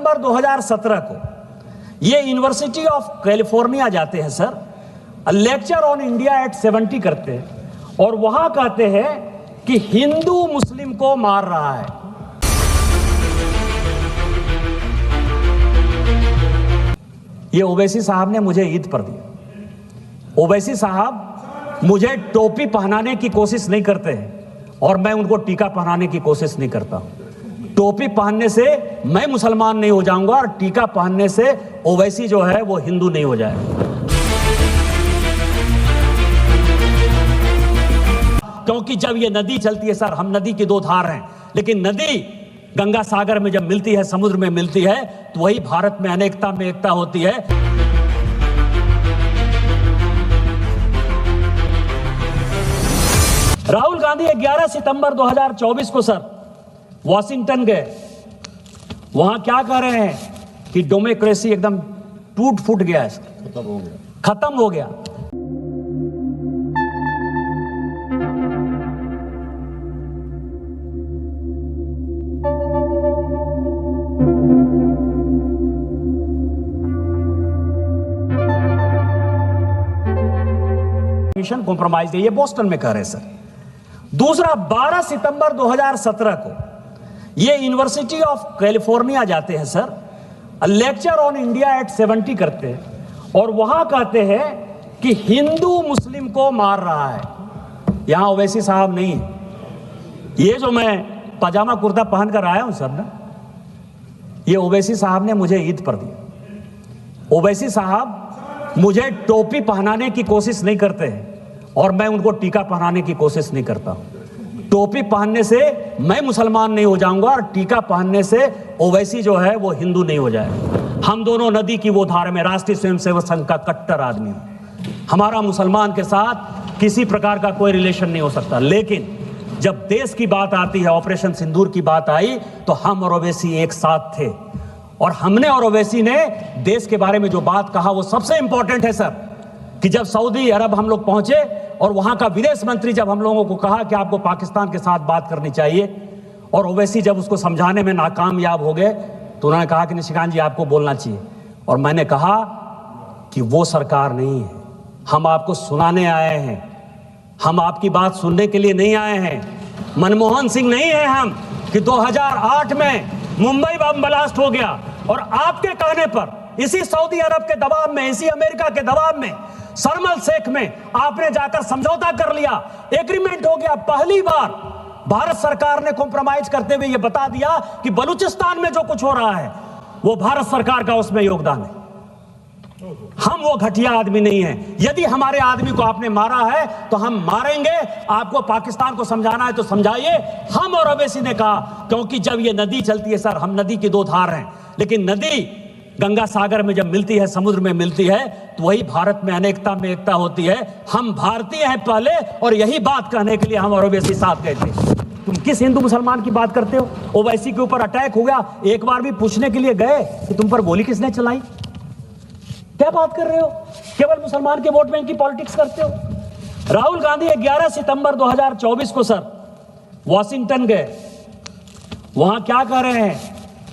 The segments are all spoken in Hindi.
सितंबर 2017 को ये यूनिवर्सिटी ऑफ कैलिफोर्निया जाते हैं sir, lecture on India at 70 करते हैं और वहां कहते हैं कि हिंदू मुस्लिम को मार रहा है। ये ओवैसी साहब ने मुझे ईद पर दिया। ओवैसी साहब मुझे टोपी पहनाने की कोशिश नहीं करते हैं और मैं उनको टीका पहनाने की कोशिश नहीं करता। टोपी पहनने से मैं मुसलमान नहीं हो जाऊंगा और टीका पहनने से ओवैसी जो है वो हिंदू नहीं हो जाएगा। क्योंकि जब ये नदी चलती है सर, हम नदी की दो धार हैं, लेकिन नदी गंगा सागर में जब मिलती है, समुद्र में मिलती है, तो वही भारत में अनेकता में एकता होती है। राहुल गांधी 11 सितंबर 2024 को सर वॉशिंगटन गए। वहां क्या कह रहे हैं कि डेमोक्रेसी एकदम टूट फूट गया है, खत्म हो गया। मिशन कॉम्प्रोमाइज है, ये बोस्टन में कह रहे हैं सर। दूसरा 12 सितंबर 2017 को ये यूनिवर्सिटी ऑफ कैलिफोर्निया जाते हैं sir, lecture on India at 70 करते हैं और वहां कहते हैं कि हिंदू मुस्लिम को मार रहा है। यहां ओवैसी साहब नहीं है। ये जो मैं पजामा कुर्ता पहन कर आया हूं सर ना, ये ओवैसी साहब ने मुझे ईद पर दिया। ओवैसी साहब मुझे टोपी पहनाने की कोशिश नहीं करते हैं और मैं उनको टीका पहनाने की कोशिश नहीं करता। टोपी पहनने से मैं मुसलमान नहीं हो जाऊंगा और टीका पहनने से ओवैसी जो है वो हिंदू नहीं हो जाएगा। हम दोनों नदी की वो धार में, राष्ट्रीय स्वयंसेवक संघ का कट्टर आदमी हूं। हमारा मुसलमान के साथ किसी प्रकार का कोई रिलेशन नहीं हो सकता, लेकिन जब देश की बात आती है, ऑपरेशन सिंदूर की बात आई, तो हम और ओवैसी एक साथ थे और हमने और ओवैसी ने देश के बारे में जो बात कहा वो सबसे इंपॉर्टेंट है सर। कि जब सऊदी अरब हम लोग पहुंचे और वहां का विदेश मंत्री जब हम लोगों को कहा कि आपको पाकिस्तान के साथ बात करनी चाहिए, और ओवैसी जब उसको समझाने में नाकामयाब हो गए, तो उन्होंने कहा कि निशिकांत जी आपको बोलना चाहिए। और मैंने कहा कि वो सरकार नहीं है, हम आपको सुनाने आए हैं, हम आपकी बात सुनने के लिए नहीं आए हैं। मनमोहन सिंह नहीं है हम कि 2008 में मुंबई बम ब्लास्ट हो गया और आपके कहने पर इसी सऊदी अरब के दबाव में, इसी अमेरिका के दबाव में, शर्म शेख में आपने जाकर समझौता कर लिया, एग्रीमेंट हो गया। पहली बार भारत सरकार ने कॉम्प्रोमाइज करते हुए यह बता दिया कि बलूचिस्तान में जो कुछ हो रहा है वो भारत सरकार का उसमें योगदान है। हम वो घटिया आदमी नहीं है। यदि हमारे आदमी को आपने मारा है तो हम मारेंगे। आपको पाकिस्तान को समझाना है तो समझाइए। हम और ओवैसी ने कहा, क्योंकि जब ये नदी चलती है सर, हम नदी की दो धार हैं, लेकिन नदी गंगा सागर में जब मिलती है, समुद्र में मिलती है, तो वही भारत में अनेकता में एकता होती है। हम भारतीय हैं पहले, और यही बात कहने के लिए हम और ओवैसी साथ गए थे। तुम किस हिंदू मुसलमान की बात करते हो? ओवैसी के ऊपर अटैक हो गया, एक बार भी पूछने के लिए गए कि तुम पर गोली किसने चलाई? क्या बात कर रहे हो? केवल मुसलमान के वोट बैंक की पॉलिटिक्स करते हो। राहुल गांधी 11 सितंबर 2024 को सर वॉशिंगटन गए। वहां क्या कह रहे हैं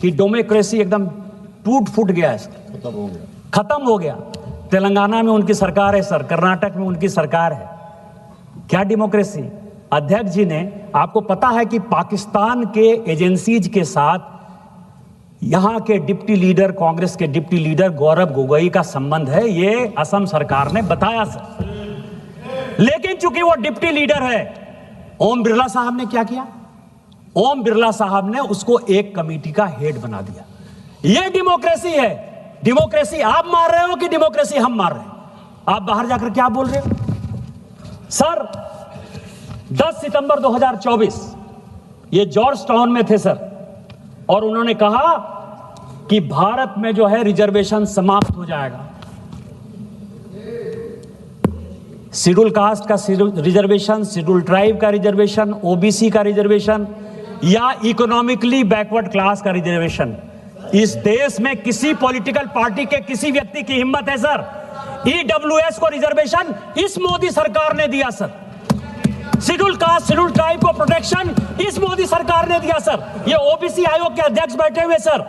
कि डेमोक्रेसी एकदम टूट फूट गया है, खत्म हो गया। तेलंगाना में उनकी सरकार है सर, कर्नाटक में उनकी सरकार है। क्या डेमोक्रेसी? अध्यक्ष जी ने, आपको पता है कि पाकिस्तान के एजेंसीज के साथ यहां के डिप्टी लीडर, कांग्रेस के डिप्टी लीडर गौरव गोगोई का संबंध है, ये असम सरकार ने बताया सर। लेकिन चूंकि वो डिप्टी लीडर है, ओम बिरला साहब ने क्या किया? ओम बिरला साहब ने उसको एक कमेटी का हेड बना दिया। ये डेमोक्रेसी है। डेमोक्रेसी आप मार रहे हो कि डेमोक्रेसी हम मार रहे हैं? आप बाहर जाकर क्या बोल रहे हो सर? 10 सितंबर 2024 ये जॉर्ज टाउन में थे सर, और उन्होंने कहा कि भारत में जो है रिजर्वेशन समाप्त हो जाएगा। शेड्यूल कास्ट का रिजर्वेशन, शेड्यूल ट्राइब का रिजर्वेशन, ओबीसी का रिजर्वेशन या इकोनॉमिकली बैकवर्ड क्लास का रिजर्वेशन। इस देश में किसी पॉलिटिकल पार्टी के किसी व्यक्ति की हिम्मत है सर? ईडब्ल्यूएस को रिजर्वेशन इस मोदी सरकार ने दिया sir. Schedule caste, schedule tribe को प्रोटेक्शन इस मोदी सरकार ने दिया सर। ये ओबीसी आयोग के अध्यक्ष बैठे हुए सर,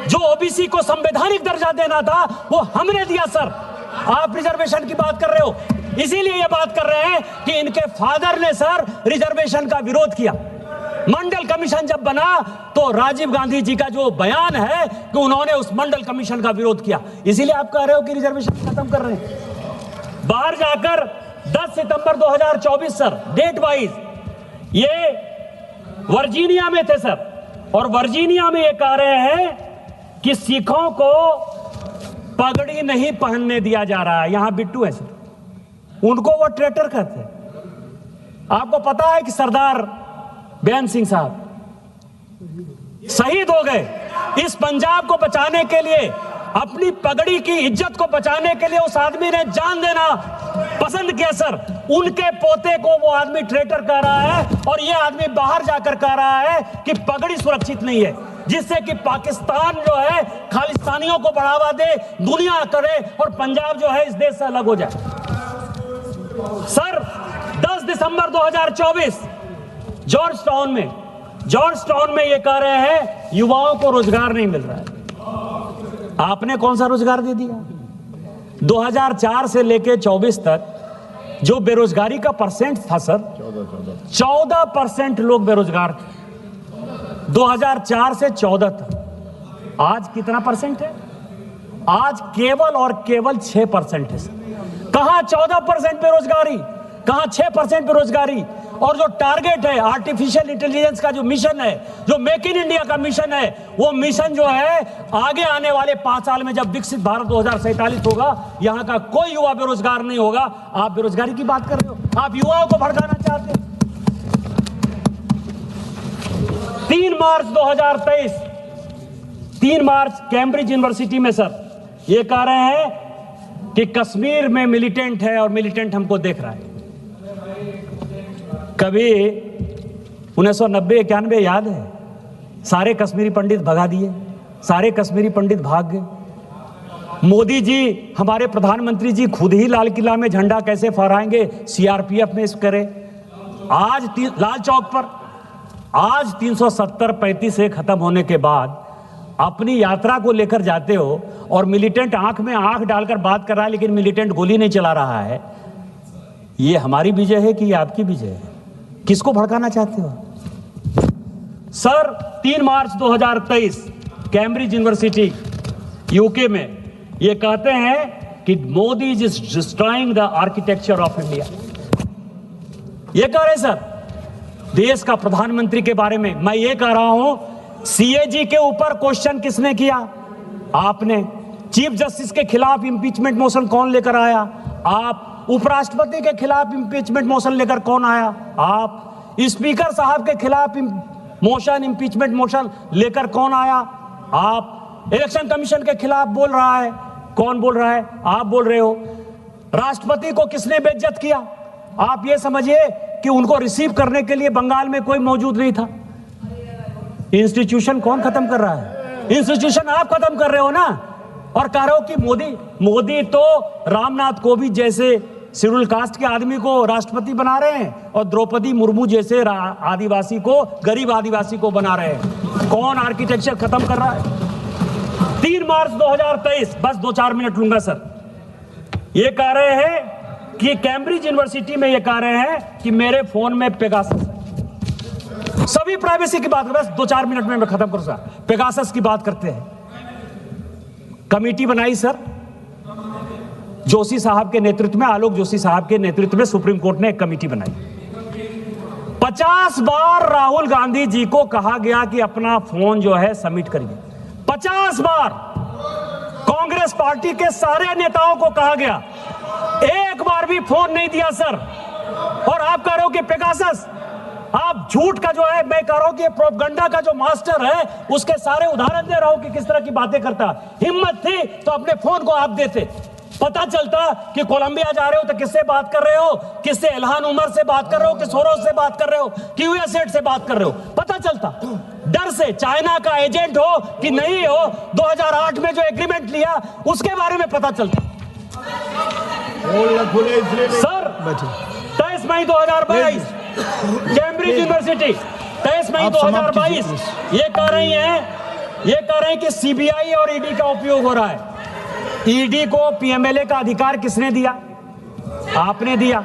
जो ओबीसी को संवैधानिक दर्जा देना था वो हमने दिया सर। आप रिजर्वेशन की बात कर रहे हो, इसीलिए ये बात कर रहे हैं कि इनके फादर ने सर रिजर्वेशन का विरोध किया। मंडल कमीशन जब बना तो राजीव गांधी जी का जो बयान है कि उन्होंने उस मंडल कमीशन का विरोध किया, इसीलिए आप कह रहे हो कि रिजर्वेशन खत्म कर रहे हैं। बाहर जाकर 10 सितंबर 2024 सर, डेट वाइज ये वर्जीनिया में थे सर, और वर्जीनिया में ये कह रहे हैं कि सिखों को पगड़ी नहीं पहनने दिया जा रहा है। यहां बिट्टू है सर, उनको वो ट्रेटर कहते हैं। आपको पता है कि सरदार बेअंत सिंह साहब शहीद हो गए इस पंजाब को बचाने के लिए, अपनी पगड़ी की इज्जत को बचाने के लिए उस आदमी ने जान देना पसंद किया सर। उनके पोते को वो आदमी ट्रेटर कह रहा है, और ये आदमी बाहर जाकर कह रहा है कि पगड़ी सुरक्षित नहीं है, जिससे कि पाकिस्तान जो है खालिस्तानियों को बढ़ावा दे, दुनिया करे, और पंजाब जो है इस देश से अलग हो जाए। सर 10 दिसंबर 2024 जॉर्ज टाउन में ये कह रहे हैं युवाओं को रोजगार नहीं मिल रहा है। आपने कौन सा रोजगार दे दिया? 2004 से लेके 24 तक जो बेरोजगारी का परसेंट था सर, 14% लोग बेरोजगार थे 2004 से 14 तक। आज कितना परसेंट है? आज केवल और केवल 6% है सर। कहां 14% बेरोजगारी, कहां 6% बेरोजगारी? और जो टारगेट है आर्टिफिशियल इंटेलिजेंस का, जो मिशन है, जो मेक इन इंडिया का मिशन है, वो मिशन जो है आगे आने वाले 5 साल में जब विकसित भारत 2047 होगा, यहां का कोई युवा बेरोजगार नहीं होगा। आप बेरोजगारी की बात कर रहे हो, आप युवाओं को भड़काना चाहते हैं। 3 मार्च 2023, 3 मार्च कैम्ब्रिज यूनिवर्सिटी में सर ये कह रहे हैं कि कश्मीर में मिलिटेंट है और मिलिटेंट हमको देख रहा है। कभी 1990-91 याद है? सारे कश्मीरी पंडित भगा दिए, सारे कश्मीरी पंडित भाग गए। मोदी जी, हमारे प्रधानमंत्री जी खुद ही लाल किला में झंडा कैसे फहराएंगे, सीआरपीएफ में इस करे। आज लाल चौक पर आज 370-35 से खत्म होने के बाद अपनी यात्रा को लेकर जाते हो और मिलिटेंट आंख में आंख डालकर बात कर रहा है, लेकिन मिलिटेंट गोली नहीं चला रहा है। ये हमारी विजय है कि ये आपकी विजय है? किसको भड़काना चाहते हो सर? 3 मार्च 2023 कैम्ब्रिज यूनिवर्सिटी यूके में ये कहते हैं कि Modi is destroying the architecture of India. ये कह रहे सर देश का प्रधानमंत्री के बारे में। मैं ये कह रहा हूं, सीएजी के ऊपर क्वेश्चन किसने किया? आपने। चीफ जस्टिस के खिलाफ इंपीचमेंट मोशन कौन लेकर आया? आप। उपराष्ट्रपति के खिलाफ इंपीचमेंट मोशन लेकर कौन आया? आप। स्पीकर साहब के खिलाफ इंपीचमेंट मोशन लेकर कौन आया? आप। इलेक्शन कमीशन के खिलाफ बोल रहा है, कौन बोल रहा है? आप बोल रहे हो। राष्ट्रपति को किसने बेइज्जत किया? आप ये समझिए कि उनको रिसीव करने के लिए बंगाल में कोई मौजूद नहीं था। इंस्टीट्यूशन कौन खत्म कर रहा है? इंस्टीट्यूशन आप खत्म कर रहे हो ना। और कह रहे हो कि मोदी तो रामनाथ कोविंद जैसे शेड्यूल कास्ट के आदमी को राष्ट्रपति बना रहे हैं और द्रौपदी मुर्मू जैसे आदिवासी को, गरीब आदिवासी को बना रहे हैं। कौन आर्किटेक्चर खत्म कर रहा है? 3 मार्च 2023, बस 2-4 मिनट लूंगा सर। ये कह रहे हैं कि कैम्ब्रिज यूनिवर्सिटी में ये कह रहे हैं कि मेरे फोन में पेगासस है। सभी प्राइवेसी की बात, बस 2-4 मिनट में मैं खत्म करूंगा। पेगासस की बात करते हैं। कमेटी बनाई सर जोशी साहब के नेतृत्व में, आलोक जोशी साहब के नेतृत्व में सुप्रीम कोर्ट ने एक कमेटी बनाई। 50 बार राहुल गांधी जी को कहा गया कि अपना फोन जो है सबमिट करिए। 50 बार कांग्रेस पार्टी के सारे नेताओं को कहा गया, एक बार भी फोन नहीं दिया सर। और आप कह रहे हो कि पेगासस, आप झूठ का जो है, मैं कह रहा हूं कि प्रोपगंडा का जो मास्टर है उसके सारे उदाहरण दे रहा हूं कि किस तरह की बातें करता। हिम्मत थी तो अपने फोन को आप देते, पता चलता कि कोलंबिया जा रहे हो तो किससे बात कर रहे हो, किससे इल्हान उमर से बात कर रहे हो, कि सोरोस से बात कर रहे हो, कि यूएसएड से बात कर रहे हो, पता चलता। डर से चाइना का एजेंट हो कि नहीं हो, 2008 में जो एग्रीमेंट लिया उसके बारे में पता चलता। सर 23 मई 2022 कैम्ब्रिज यूनिवर्सिटी, 23 मई 2022 ये कह रही है ये कह रहे हैं कि सीबीआई और ईडी का उपयोग हो रहा है। ईडी को पीएमएलए का अधिकार किसने दिया? आपने दिया।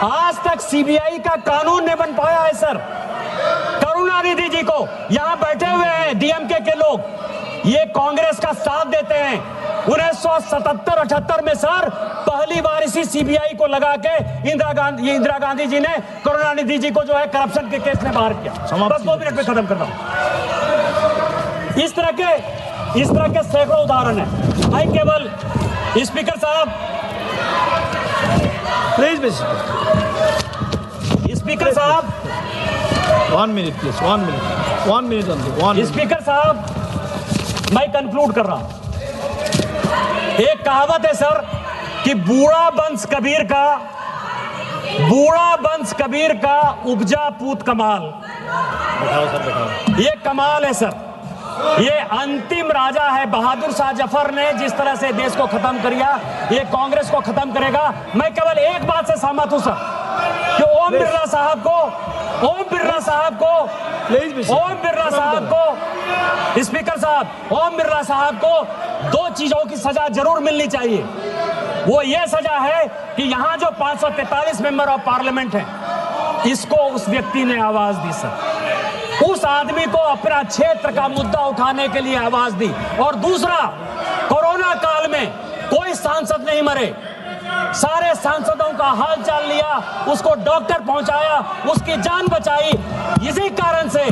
आज तक सीबीआई का कानून नहीं बन पाया है सर। करुणानिधि जी को यहां बैठे हुए हैं डीएमके के लोग, ये कांग्रेस का साथ देते हैं। 1977-78 में सर पहली बार इसी सीबीआई को लगा के इंदिरा गांधी जी ने करुणानिधि जी को जो है करप्शन के केस में बाहर किया। बस 2 मिनट में खत्म करता हूं। इस तरह के सैकड़ों उदाहरण है। मैं केवल स्पीकर साहब, प्लीज स्पीकर साहब, 1 minute please, 1 minute, 1 minute only, 1 minute। Speaker साहब, मैं कंक्लूड कर रहा हूं। एक कहावत है सर कि बूढ़ा बंस कबीर का उपजा पूत कमाल। बैठाओ सर, बैठाओ। ये कमाल है सर। ये अंतिम राजा है। बहादुर शाह जफर ने जिस तरह से देश को खत्म किया, ये कांग्रेस को खत्म करेगा। मैं केवल एक बात से सहमत हूं सर कि ओम बिरला साहब को स्पीकर साहब, ओम बिरला साहब को 2 चीजों की सजा जरूर मिलनी चाहिए। वो ये सजा है कि यहां जो 543 मेंबर ऑफ पार्लियामेंट हैं, इसको उस व्यक्ति ने आवाज दी सर। उस आदमी को अपना क्षेत्र का मुद्दा उठाने के लिए आवाज दी। और दूसरा, कोरोना काल में कोई सांसद नहीं मरे, सारे सांसदों का हाल चाल लिया, उसको डॉक्टर पहुंचाया, उसकी जान बचाई। इसी कारण से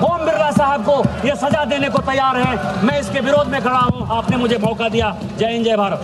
ओम बिरला साहब को यह सजा देने को तैयार है। मैं इसके विरोध में खड़ा हूं। आपने मुझे मौका दिया। जय हिंद, जय भारत।